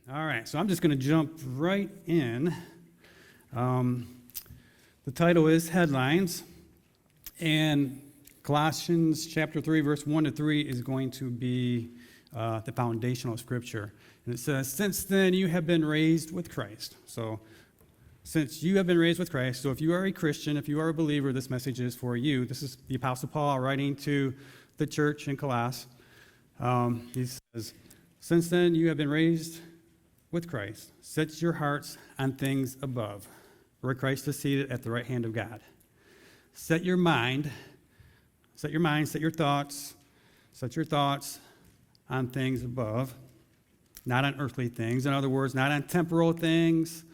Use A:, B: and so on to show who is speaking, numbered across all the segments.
A: All right, so I'm just going to jump right in. The title is Headlines, and Colossians chapter 3, verse 1 to 3 is going to be the foundational scripture. And it says, since then you have been raised with Christ. So, since you have been raised with Christ, so if you are a Christian, if you are a believer, this message is for you. This is the Apostle Paul writing to the church in Colossus. He says, since then you have been raised with Christ. Set your hearts on things above, where Christ is seated at the right hand of God. Set your thoughts on things above, not on earthly things. In other words, not on temporal things,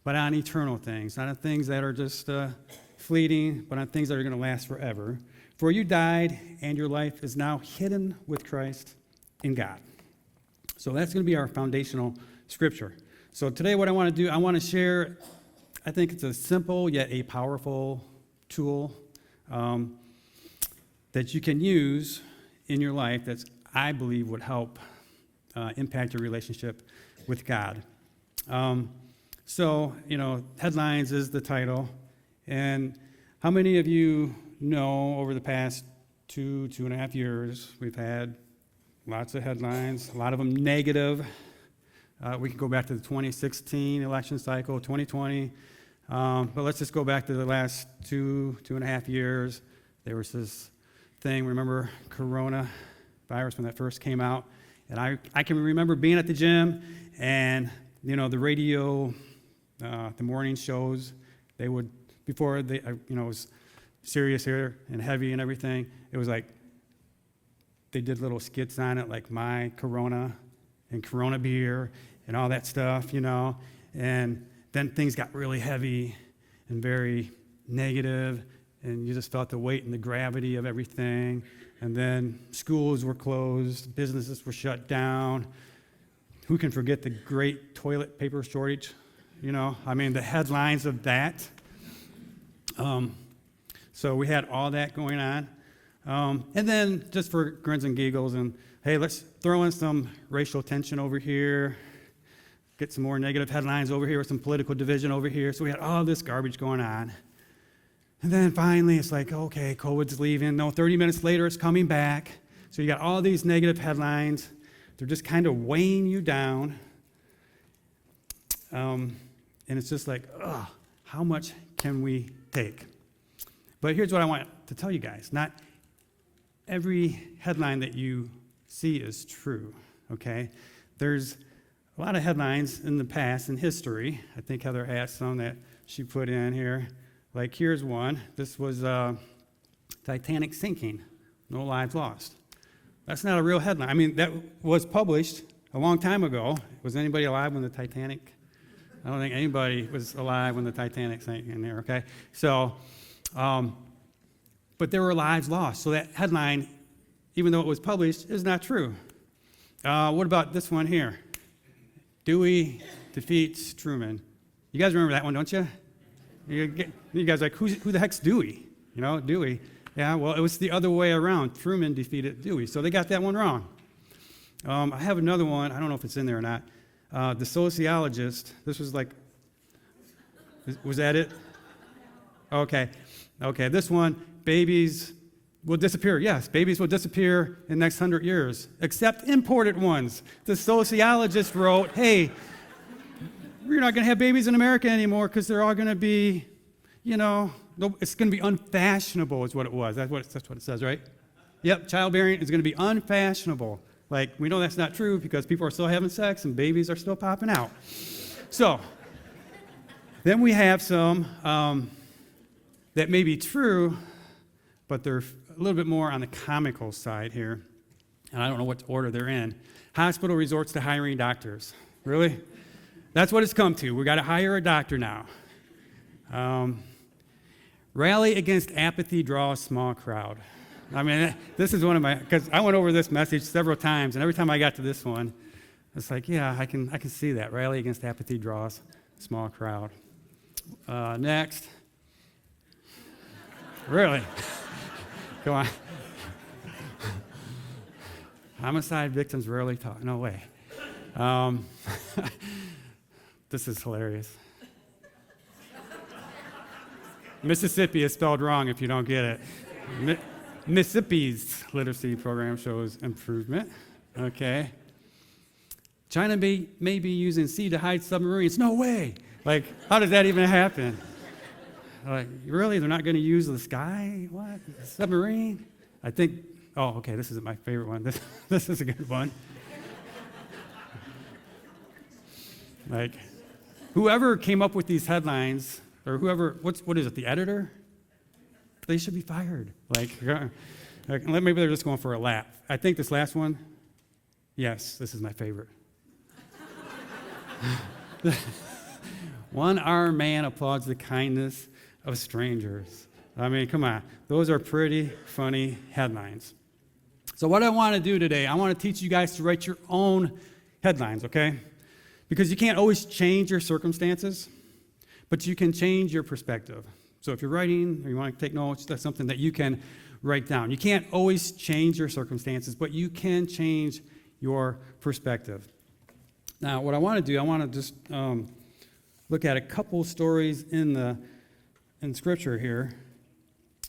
A: but on eternal things. Not on things that are just fleeting, but on things that are going to last forever. For you died, and your life is now hidden with Christ in God. So that's going to be our foundational scripture. So today what I want to do, I want to share, I think it's a simple yet a powerful tool that you can use in your life that I believe would help impact your relationship with God. So, Headlines is the title. And how many of you know over the past 2.5 years, we've had lots of headlines, a lot of them negative. We can go back to the 2016 election cycle, 2020. But let's just go back to the last 2.5 years. There was this thing, remember coronavirus when that first came out? And I can remember being at the gym and, the radio, the morning shows, they would, before they, it was serious here and heavy and everything, it was like they did little skits on it, like my Corona and Corona beer and all that stuff, and then things got really heavy and very negative, and you just felt the weight and the gravity of everything. And then schools were closed, businesses were shut down. Who can forget the great toilet paper shortage? The headlines of that. So we had all that going on. And then just for grins and giggles and, hey, let's throw in some racial tension over here, get some more negative headlines over here, some political division over here. So we had all this garbage going on. And then finally it's like, okay, COVID's leaving. No, 30 minutes later it's coming back. So you got all these negative headlines. They're just kind of weighing you down. And it's just like, how much can we take? But here's what I want to tell you guys. Not every headline that you see is true, okay? There's a lot of headlines in the past, in history. I think Heather has some that she put in here. Like here's one. This was Titanic sinking, no lives lost. That's not a real headline. That was published a long time ago. Was anybody alive when the Titanic? I don't think anybody was alive when the Titanic sank in there, okay? So, but there were lives lost. So that headline, even though it was published, is not true. What about this one here? Dewey defeats Truman. You guys remember that one, don't you? You guys are like, who the heck's Dewey? Dewey. Yeah, well, it was the other way around. Truman defeated Dewey. So they got that one wrong. I have another one. I don't know if it's in there or not. The sociologist, this was like, was that it? Okay, this one, babies will disappear. Yes, babies will disappear in the next 100 years, except imported ones. The sociologist wrote, hey, we're not going to have babies in America anymore because they're all going to be, it's going to be unfashionable is what it was. That's what it says, right? Yep, childbearing is going to be unfashionable. Like, we know that's not true because people are still having sex and babies are still popping out. So, then we have some that may be true, but they're a little bit more on the comical side here. And I don't know what order they're in. Hospital resorts to hiring doctors. Really? That's what it's come to. We got to hire a doctor now. Rally against apathy, draw a small crowd. This is one of my, because I went over this message several times, and every time I got to this one, it's like, yeah, I can see that. Rally against apathy, draws a small crowd. Next. Really? Go on. Homicide victims rarely talk. No way. Um, this is hilarious. Mississippi is spelled wrong if you don't get it. Mississippi's literacy program shows improvement. Okay. China may be using sea to hide submarines. No way. Like, how does that even happen? Like, really? They're not going to use the sky? What? Submarine? I think, oh, okay, this isn't my favorite one. This is a good one. Like, whoever came up with these headlines, or whoever, what is it, the editor? They should be fired. Like, maybe they're just going for a laugh. I think this last one, yes, this is my favorite. One-armed man applauds the kindness of strangers. I mean, come on. Those are pretty funny headlines. So what I want to do today, I want to teach you guys to write your own headlines, okay? Because you can't always change your circumstances, but you can change your perspective. So if you're writing or you want to take notes, that's something that you can write down. You can't always change your circumstances, but you can change your perspective. Now, what I want to do, I want to just look at a couple stories in Scripture here.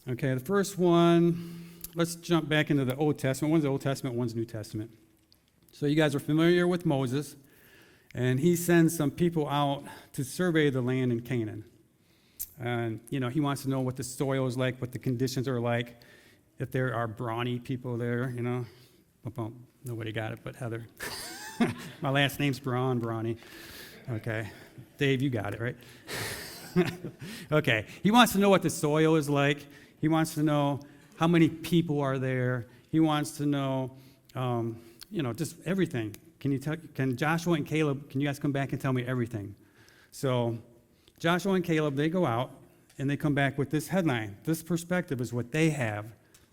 A: Okay, the first one, let's jump back into the Old Testament. One's the Old Testament, one's New Testament. So you guys are familiar with Moses, and he sends some people out to survey the land in Canaan. And, he wants to know what the soil is like, what the conditions are like, if there are brawny people there, Well, nobody got it but Heather. My last name's Brawny. Okay. Dave, you got it, right? Okay. He wants to know what the soil is like. He wants to know how many people are there. He wants to know, just everything. Can Joshua and Caleb, can you guys come back and tell me everything? So Joshua and Caleb, they go out and they come back with this headline. This perspective is what they have,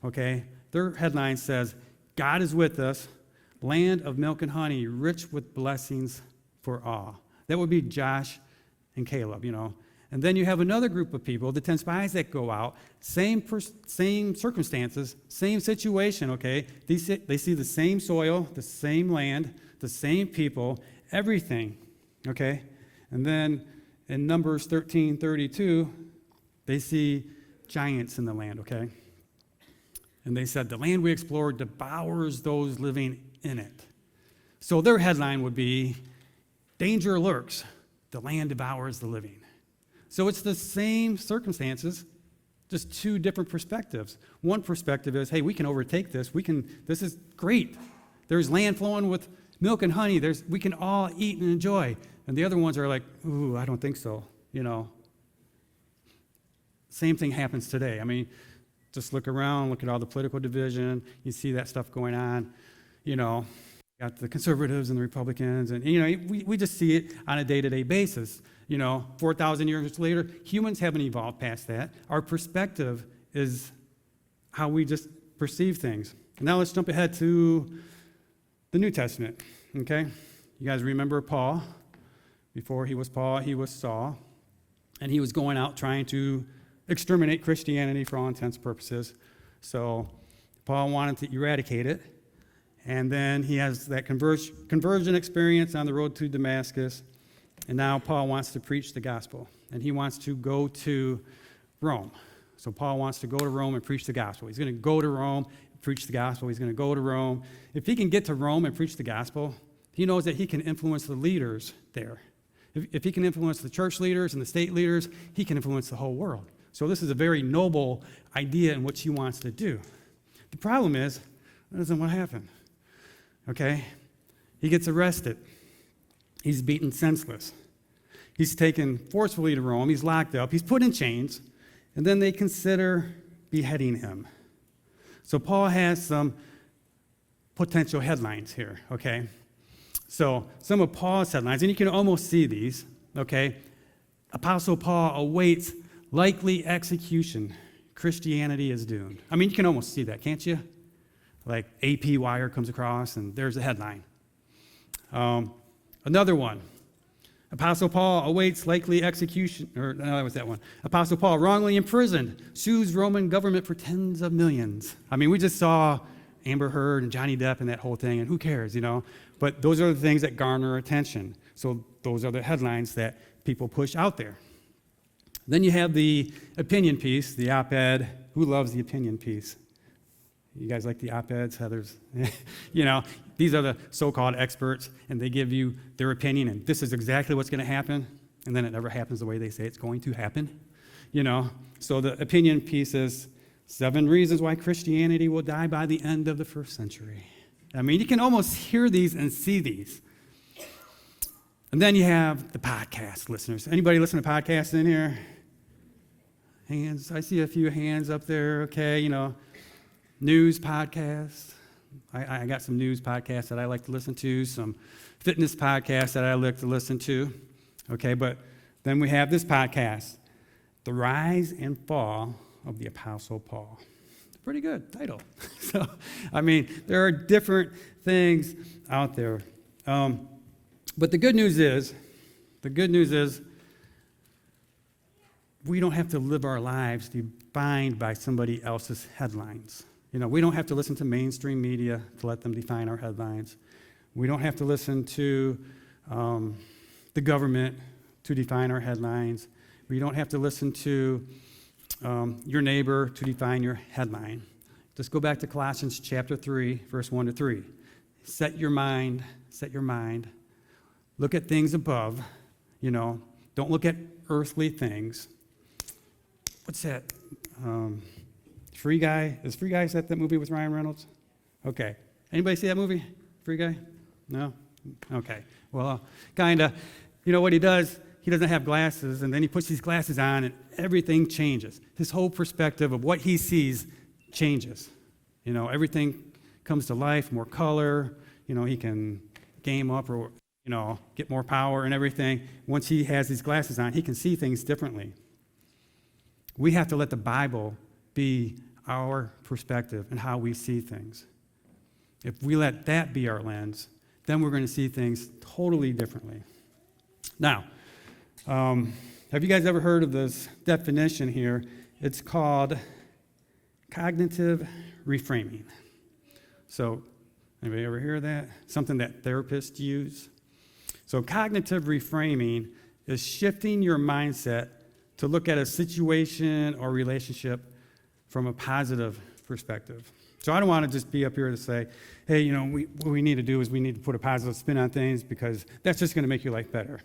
A: okay? Their headline says, God is with us, land of milk and honey, rich with blessings for all. That would be Josh and Caleb, And then you have another group of people, the 10 spies that go out, same circumstances, same situation, okay? They see the same soil, the same land, the same people, everything, okay? And then in Numbers 13:32, they see giants in the land, okay? And they said, the land we explored devours those living in it. So their headline would be, danger lurks, the land devours the living. So it's the same circumstances, just two different perspectives. One perspective is, hey, we can overtake this. This is great. There's land flowing with milk and honey. We can all eat and enjoy. And the other ones are like, ooh, I don't think so, Same thing happens today. I mean, just look around, look at all the political division. You see that stuff going on, Got the conservatives and the Republicans, and we just see it on a day-to-day basis. 4,000 years later, humans haven't evolved past that. Our perspective is how we just perceive things. Now let's jump ahead to the New Testament, okay? You guys remember Paul? Before he was Paul, he was Saul, and he was going out trying to exterminate Christianity for all intents and purposes. So Paul wanted to eradicate it. And then he has that conversion experience on the road to Damascus. And now Paul wants to preach the gospel. And he wants to go to Rome. So Paul wants to go to Rome and preach the gospel. He's going to go to Rome and preach the gospel. He's going to go to Rome. If he can get to Rome and preach the gospel, he knows that he can influence the leaders there. If he can influence the church leaders and the state leaders, he can influence the whole world. So this is a very noble idea in what he wants to do. The problem is, that isn't what happened. Okay? He gets arrested. He's beaten senseless. He's taken forcefully to Rome. He's locked up. He's put in chains. And then they consider beheading him. So Paul has some potential headlines here, okay? So some of Paul's headlines, and you can almost see these, okay? Apostle Paul awaits likely execution. Christianity is doomed. I mean, you can almost see that, can't you? Like AP wire comes across, and there's a headline. Another one. Apostle Paul awaits likely execution, or no, that was that one. Apostle Paul wrongly imprisoned, sues Roman government for tens of millions. I mean, we just saw Amber Heard and Johnny Depp and that whole thing, and who cares, But those are the things that garner attention. So those are the headlines that people push out there. Then you have the opinion piece, the op-ed. Who loves the opinion piece? You guys like the op-eds, Heather's? These are the so-called experts, and they give you their opinion, and this is exactly what's going to happen, and then it never happens the way they say it's going to happen. So the opinion piece is 7 reasons why Christianity will die by the end of the 1st century. I mean, you can almost hear these and see these. And then you have the podcast listeners. Anybody listen to podcasts in here? Hands. I see a few hands up there. Okay, news podcasts. I got some news podcasts that I like to listen to, some fitness podcasts that I like to listen to. Okay, but then we have this podcast, The Rise and Fall of the Apostle Paul. Pretty good title. So, there are different things out there. But the good news is, we don't have to live our lives defined by somebody else's headlines. We don't have to listen to mainstream media to let them define our headlines. We don't have to listen to the government to define our headlines. We don't have to listen to your neighbor to define your headline. Just go back to Colossians chapter 3, verse 1 to 3. Set your mind. Look at things above, Don't look at earthly things. What's that? Free Guy? Is Free Guy, is that movie with Ryan Reynolds? Okay. Anybody see that movie? Free Guy? No? Okay. Well, kind of. What he does? He doesn't have glasses, and then he puts these glasses on, and everything changes. His whole perspective of what he sees changes. Everything comes to life, more color. He can game up or, get more power and everything. Once he has these glasses on, he can see things differently. We have to let the Bible be our perspective and how we see things. If we let that be our lens, then we're going to see things totally differently. Now, have you guys ever heard of this definition here? It's called cognitive reframing. So, anybody ever hear of that? Something that therapists use? So, cognitive reframing is shifting your mindset to look at a situation or relationship from a positive perspective. So I don't want to just be up here to say, hey, what we need to do is we need to put a positive spin on things because that's just going to make your life better.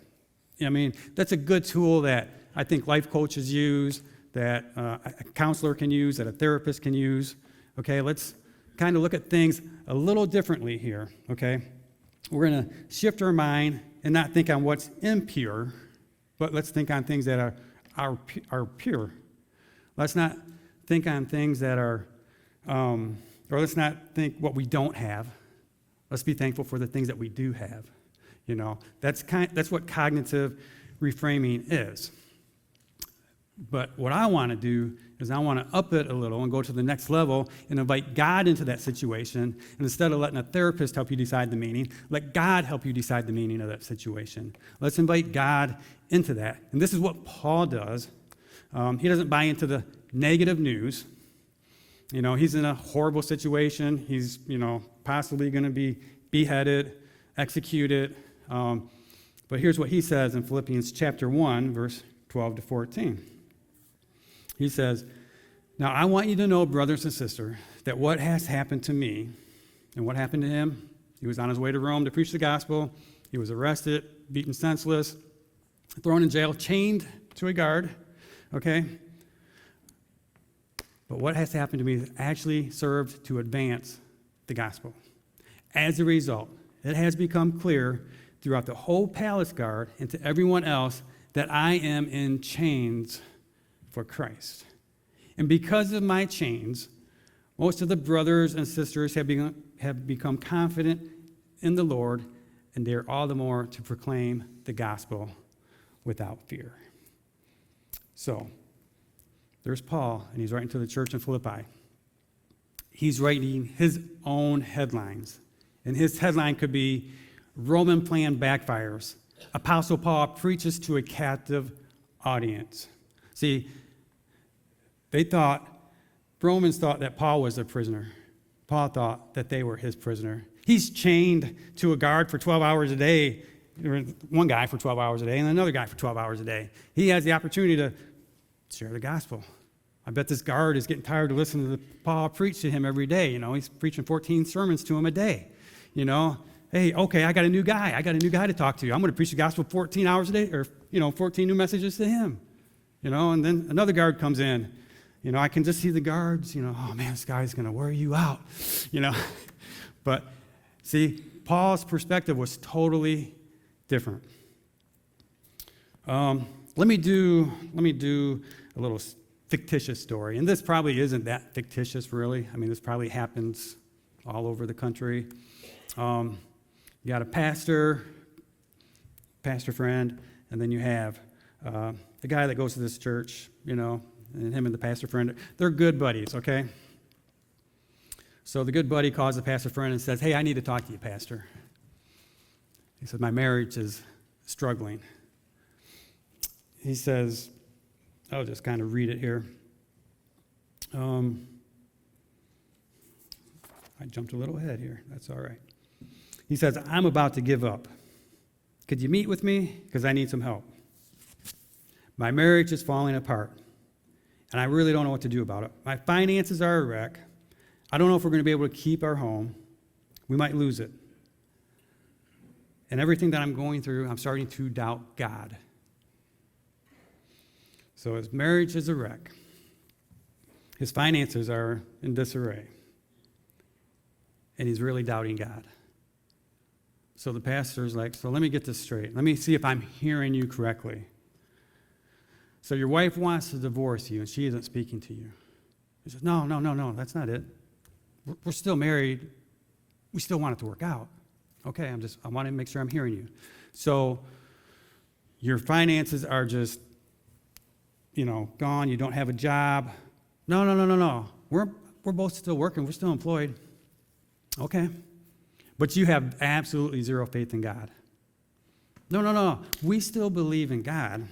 A: That's a good tool that I think life coaches use, that a counselor can use, that a therapist can use. Okay, let's kind of look at things a little differently here, okay? We're going to shift our mind and not think on what's impure, but let's think on things that are pure. Let's not think on things that are, or let's not think what we don't have. Let's be thankful for the things that we do have. That's what cognitive reframing is. But what I want to do is I want to up it a little and go to the next level and invite God into that situation. And instead of letting a therapist help you decide the meaning, let God help you decide the meaning of that situation. Let's invite God into that. And this is what Paul does. He doesn't buy into the negative news. He's in a horrible situation. He's, possibly going to be beheaded, executed. But here's what he says in Philippians chapter 1, verse 12 to 14. He says, now I want you to know, brothers and sisters, that what has happened to me and what happened to him, he was on his way to Rome to preach the gospel. He was arrested, beaten senseless, thrown in jail, chained to a guard, okay? But what has happened to me actually served to advance the gospel. As a result, it has become clear throughout the whole palace guard and to everyone else that I am in chains for Christ. And because of my chains, most of the brothers and sisters have become confident in the Lord, and they're all the more to proclaim the gospel without fear. So, there's Paul, and he's writing to the church in Philippi. He's writing his own headlines. And his headline could be, Roman plan backfires. Apostle Paul preaches to a captive audience. See, Romans thought that Paul was a prisoner. Paul thought that they were his prisoner. He's chained to a guard for 12 hours a day, one guy for 12 hours a day, and another guy for 12 hours a day. He has the opportunity to share the gospel. I bet this guard is getting tired of listening to Paul preach to him every day. He's preaching 14 sermons to him a day. Hey, okay, I got a new guy. I got a new guy to talk to. I'm going to preach the gospel 14 hours a day, or 14 new messages to him. And then another guard comes in. I can just see the guards, oh man, this guy's going to wear you out, But see, Paul's perspective was totally different. Let me do a little fictitious story. And this probably isn't that fictitious, really. I mean, this probably happens all over the country. You got a pastor friend, and then you have the guy that goes to this church, and him and the pastor friend, they're good buddies, okay? So the good buddy calls the pastor friend and says, hey, I need to talk to you, pastor. He says, my marriage is struggling. He says, I'll just kind of read it here. I jumped a little ahead here. That's all right. He says, I'm about to give up. Could you meet with me? Because I need some help. My marriage is falling apart, and I really don't know what to do about it. My finances are a wreck. I don't know if we're going to be able to keep our home. We might lose it. And everything that I'm going through, I'm starting to doubt God. So his marriage is a wreck. His finances are in disarray. And he's really doubting God. So the pastor's like, so let me get this straight. Let me see if I'm hearing you correctly. So your wife wants to divorce you, and she isn't speaking to you. He says, no, that's not it. We're still married. We still want it to work out. Okay, I want to make sure I'm hearing you. So your finances are just, gone. You don't have a job. No. We're both still working. We're still employed. Okay. But you have absolutely zero faith in God. No. We still believe in God.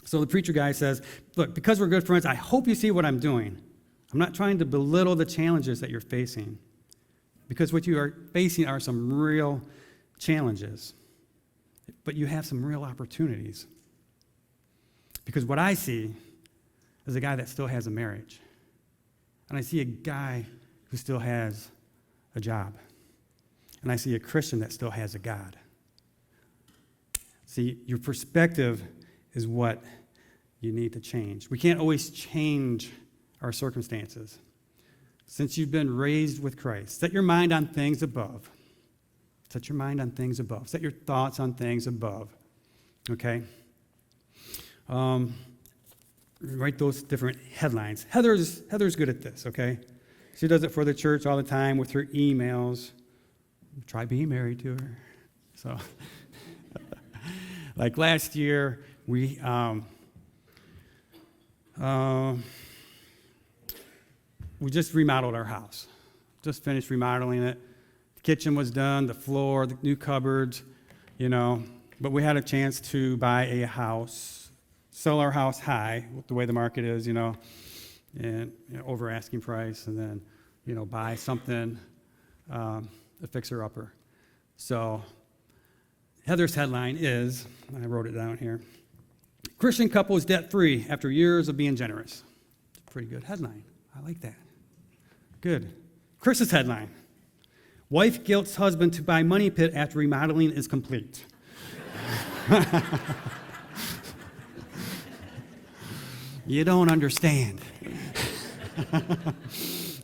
A: So the preacher guy says, look, because we're good friends, I hope you see what I'm doing. I'm not trying to belittle the challenges that you're facing, because what you are facing are some real challenges. But you have some real opportunities. Because what I see is a guy that still has a marriage. And I see a guy who still has a job. And I see a Christian that still has a God. See, your perspective is what you need to change. We can't always change our circumstances. Since you've been raised with Christ, set your mind on things above. Set your mind on things above. Set your thoughts on things above. Okay? Write those different headlines. Heather's good at this, okay? She does it for the church all the time with her emails. Try being married to her. So, like last year, we just remodeled our house. Just finished remodeling it. The kitchen was done, the floor, the new cupboards, But we had a chance to buy a house, sell our house high, the way the market is, and over asking price, and then, buy something, a fixer-upper. So Heather's headline is, I wrote it down here, Christian couple is debt-free after years of being generous. It's a pretty good headline. I like that. Good. Chris's headline, wife guilts husband to buy money pit after remodeling is complete. You don't understand.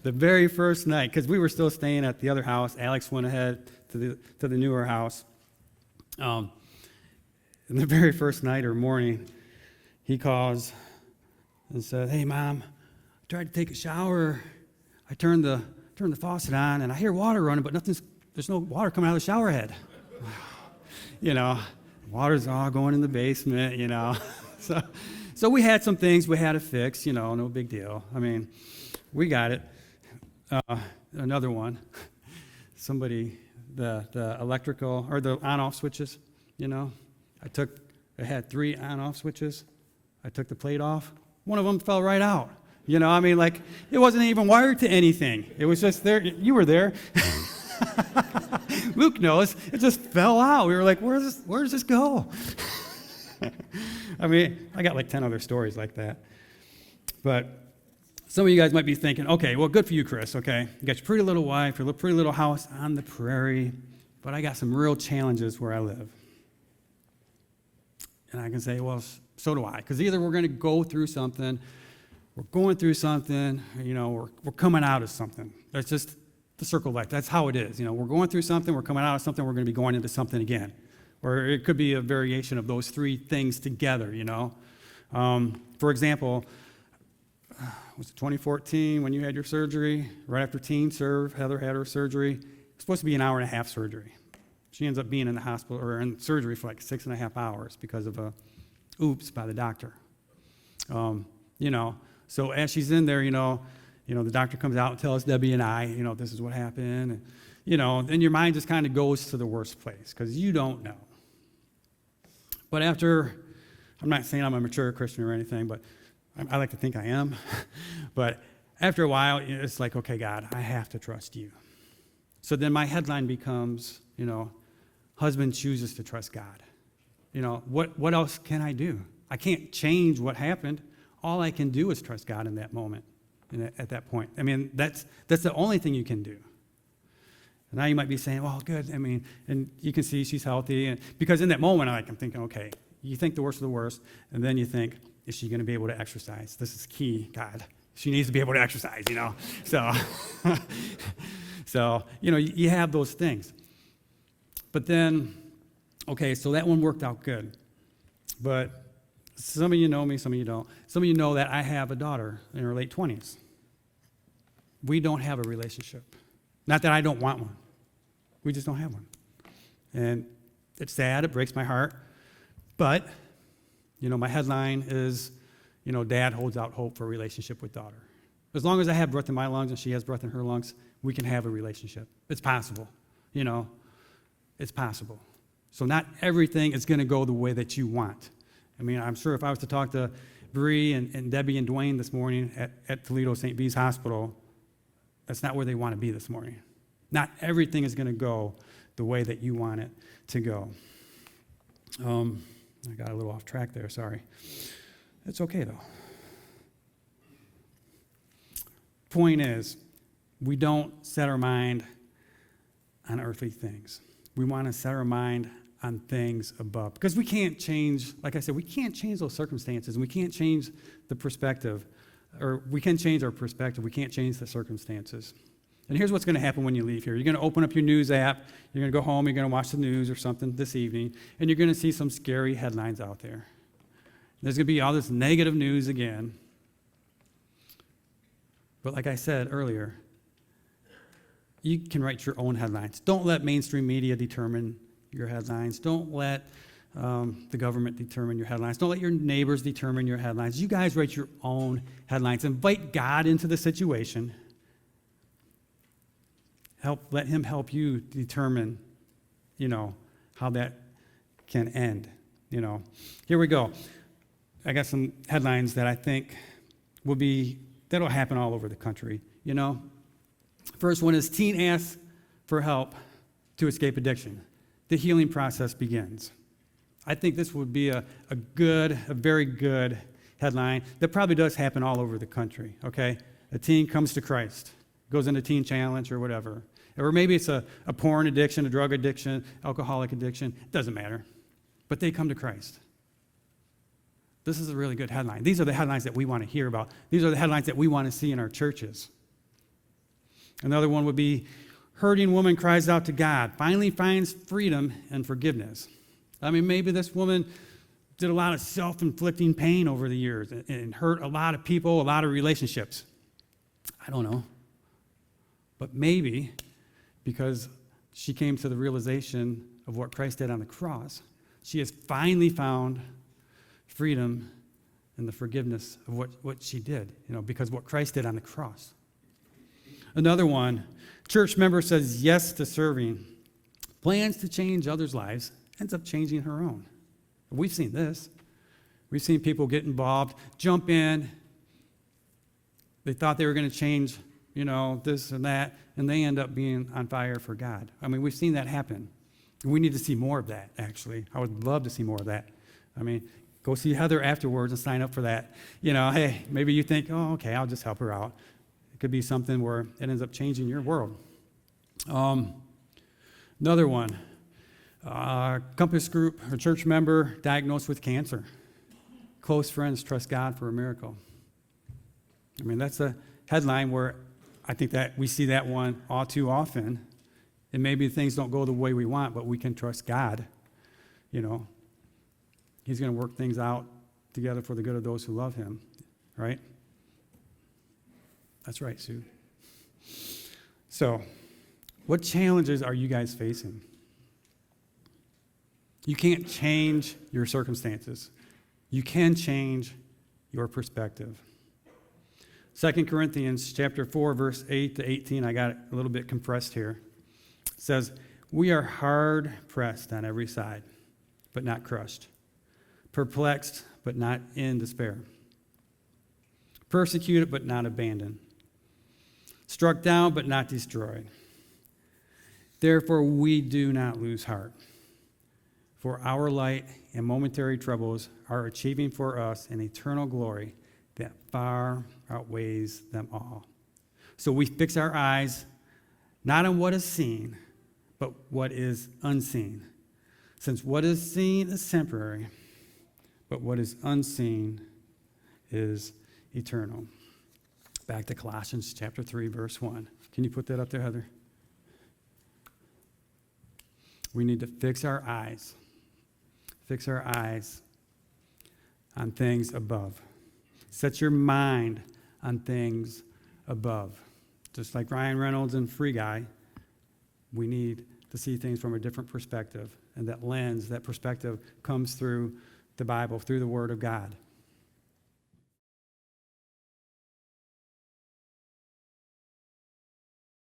A: The very first night, because we were still staying at the other house, Alex went ahead to the newer house. And the very first night or morning, he calls and said, "Hey, Mom, I tried to take a shower. I turned the faucet on, and I hear water running, but there's no water coming out of the shower head." Water's all going in the basement, So we had some things we had to fix, no big deal. I mean, we got it. Another one, somebody, the electrical, or the on-off switches, I had 3 on-off switches. I took the plate off. One of them fell right out. You know, I mean, like, it wasn't even wired to anything. It was just there. You were there. Luke knows. It just fell out. We were like, where does this go? I mean, I got like 10 other stories like that. But some of you guys might be thinking, okay, well, good for you, Chris, okay? You got your pretty little wife, your pretty little house on the prairie, but I got some real challenges where I live. And I can say, well, so do I. Because either we're going to go through something, we're going through something, you know, we're coming out of something. That's just the circle of life. That's how it is. You know, we're going through something, we're coming out of something, we're going to be going into something again. Or it could be a variation of those three things together, you know. For example, was it 2014 when you had your surgery? Right after teen serve, Heather had her surgery. It was supposed to be an hour and a half surgery. She ends up being in the hospital or in surgery for like 6.5 hours because of a oops by the doctor. You know, so as she's in there, you know, the doctor comes out and tells Debbie and I, you know, this is what happened. And, you know, then your mind just kind of goes to the worst place because you don't know. But after, I'm not saying I'm a mature Christian or anything, but I like to think I am. But after a while, it's like, okay, God, I have to trust you. So then my headline becomes, you know, husband chooses to trust God. You know, what else can I do? I can't change what happened. All I can do is trust God in that moment, at that point. I mean, that's the only thing you can do. And now you might be saying, well, good. I mean, and you can see she's healthy. And because in that moment, I'm thinking, okay, you think the worst of the worst, and then you think, is she going to be able to exercise? This is key, God. She needs to be able to exercise, you know. So, you know, you have those things. But then, okay, so that one worked out good. But some of you know me, some of you don't. Some of you know that I have a daughter in her late 20s. We don't have a relationship. Not that I don't want one. We just don't have one. And it's sad. It breaks my heart. But, you know, my headline is, you know, Dad holds out hope for a relationship with daughter. As long as I have breath in my lungs and she has breath in her lungs, we can have a relationship. It's possible, you know. It's possible. So not everything is going to go the way that you want. I mean, I'm sure if I was to talk to Bree and Debbie and Dwayne this morning at Toledo St. Bede's Hospital, that's not where they want to be this morning. Not everything is going to go the way that you want it to go. I got a little off track there, sorry. It's okay, though. Point is, we don't set our mind on earthly things. We want to set our mind on things above. Because we can't change, like I said, we can't change those circumstances, and we can't change the perspective. Or we can change our perspective. We can't change the circumstances. And here's what's going to happen when you leave here. You're going to open up your news app. You're going to go home. You're going to watch the news or something this evening. And you're going to see some scary headlines out there. There's going to be all this negative news again. But like I said earlier, you can write your own headlines. Don't let mainstream media determine your headlines. Don't let the government determine your headlines. Don't let your neighbors determine your headlines. You guys write your own headlines. Invite God into the situation. Let him help you determine, you know, how that can end. You know, here we go. I got some headlines that I think that'll happen all over the country. You know, first one is teen asks for help to escape addiction. The healing process begins. I think this would be a very good headline that probably does happen all over the country, okay? A teen comes to Christ, goes into Teen Challenge or whatever. Or maybe it's a porn addiction, a drug addiction, alcoholic addiction. It doesn't matter. But they come to Christ. This is a really good headline. These are the headlines that we want to hear about. These are the headlines that we want to see in our churches. Another one would be, hurting woman cries out to God, finally finds freedom and forgiveness. I mean, maybe this woman did a lot of self-inflicting pain over the years and hurt a lot of people, a lot of relationships. I don't know. But maybe because she came to the realization of what Christ did on the cross, she has finally found freedom and the forgiveness of what she did, you know, because what Christ did on the cross. Another one, church member says yes to serving, plans to change others' lives, ends up changing her own. We've seen this. We've seen people get involved, jump in, They thought they were going to change, this and that, and they end up being on fire for God. I mean, we've seen that happen. We need to see more of that, actually. I would love to see more of that. I mean, go see Heather afterwards and sign up for that. Hey, maybe you think, oh, okay, I'll just help her out. It could be something where it ends up changing your world. Another one, Compass Group, a church member diagnosed with cancer. Close friends trust God for a miracle. I mean, that's a headline where I think that we see that one all too often. And maybe things don't go the way we want, but we can trust God. He's going to work things out together for the good of those who love him, right? That's right, Sue. So, what challenges are you guys facing? You can't change your circumstances. You can change your perspective. 2 Corinthians chapter 4, verse 8 to 18, I got it a little bit compressed here. It says, "We are hard pressed on every side, but not crushed. Perplexed, but not in despair. Persecuted, but not abandoned. Struck down, but not destroyed. Therefore, we do not lose heart. For our light and momentary troubles are achieving for us an eternal glory that far outweighs them all." So we fix our eyes not on what is seen, but what is unseen. Since what is seen is temporary, but what is unseen is eternal. Back to Colossians chapter 3, verse 1. Can you put that up there, Heather? We need to fix our eyes. Fix our eyes on things above. Set your mind on things above. Just like Ryan Reynolds and Free Guy, we need to see things from a different perspective. And that lens, that perspective comes through the Bible, through the Word of God.